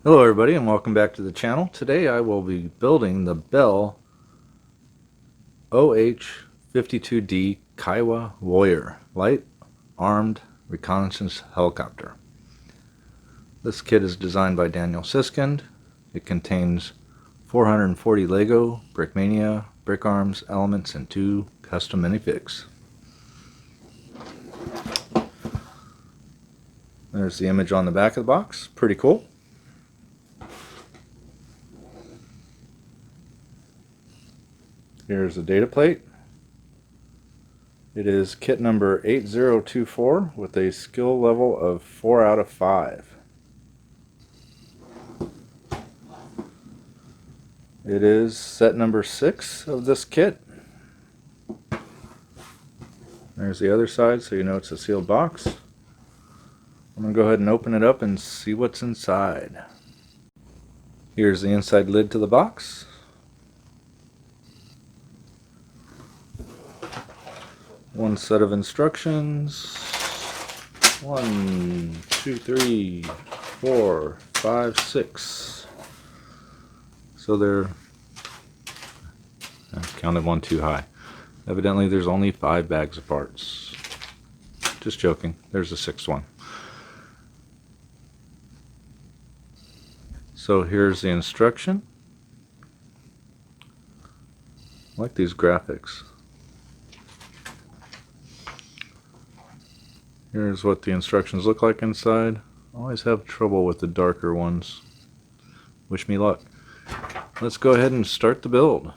Hello everybody and welcome back to the channel. Today I will be building the Bell OH-58D Kiowa Warrior Light Armed Reconnaissance Helicopter. This kit is designed by Daniel Siskind. It contains 440 Lego, Brickmania, brick arms, elements, and 2 custom minifigs. There's the image on the back of the box. Pretty cool. Here's the data plate. It is kit number 8024 with a skill level of 4 out of 5. It is set number 6 of this kit. There's the other side so you know it's a sealed box. I'm going to go ahead and open it up and see what's inside. Here's the inside lid to the box. One set of instructions. 1, 2, 3, 4, 5, 6. So they're, I counted one too high. Evidently there's only 5 bags of parts. Just joking. There's the 6th one. So here's the instruction. I like these graphics. Here's what the instructions look like inside. I always have trouble with the darker ones. Wish me luck. Let's go ahead and start the build.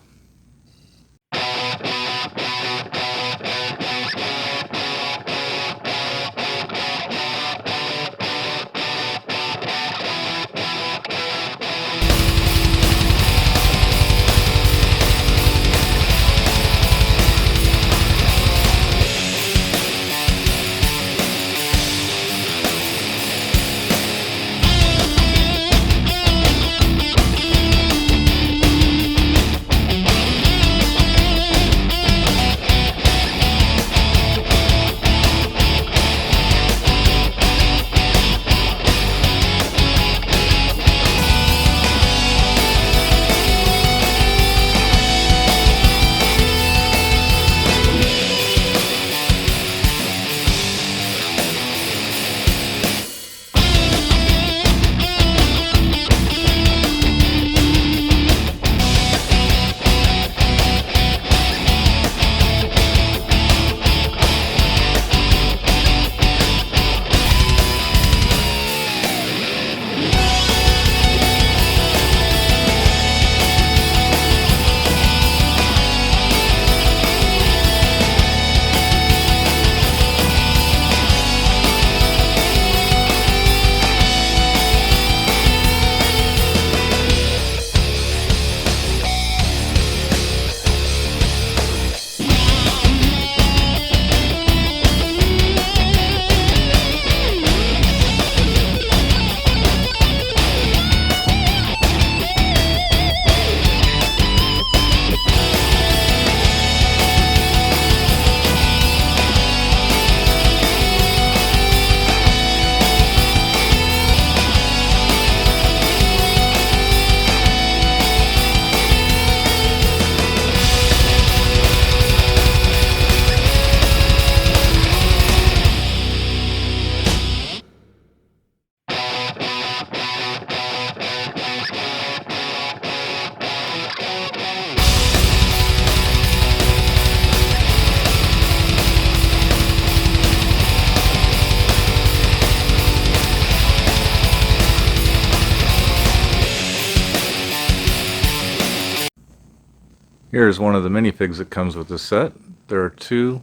Here's one of the minifigs that comes with this set. There are 2.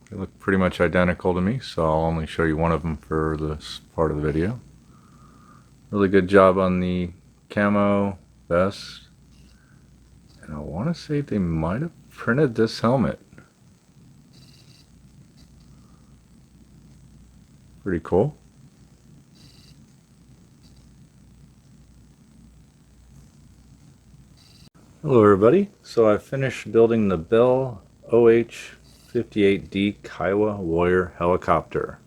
They look pretty much identical to me, so I'll only show you one of them for this part of the video. Really good job on the camo vest. And I want to say they might have printed this helmet. Pretty cool. Hello everybody. So I finished building the Bell OH-58D Kiowa Warrior Helicopter,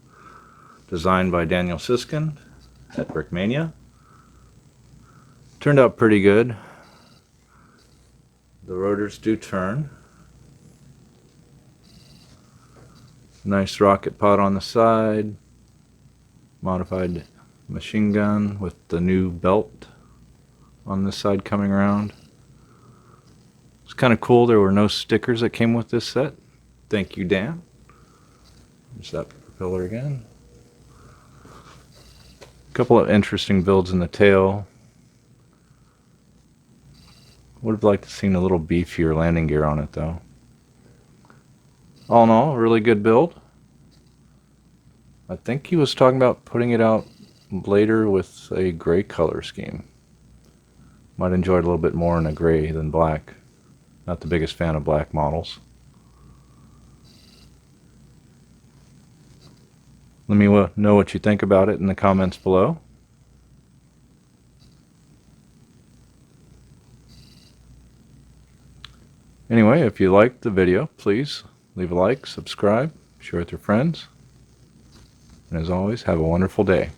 designed by Daniel Siskind at Brickmania. Turned out pretty good. The rotors do turn. Nice rocket pod on the side. Modified machine gun with the new belt on this side coming around. It's kind of cool. There were no stickers that came with this set. Thank you, Dan. There's that propeller again. A couple of interesting builds in the tail. Would have liked to seen a little beefier landing gear on it though. All in all, a really good build. I think he was talking about putting it out later with a gray color scheme. Might enjoy it a little bit more in a gray than black. Not the biggest fan of black models. Let me know what you think about it in the comments below. Anyway, if you liked the video, please leave a like, subscribe, share with your friends. And as always, have a wonderful day.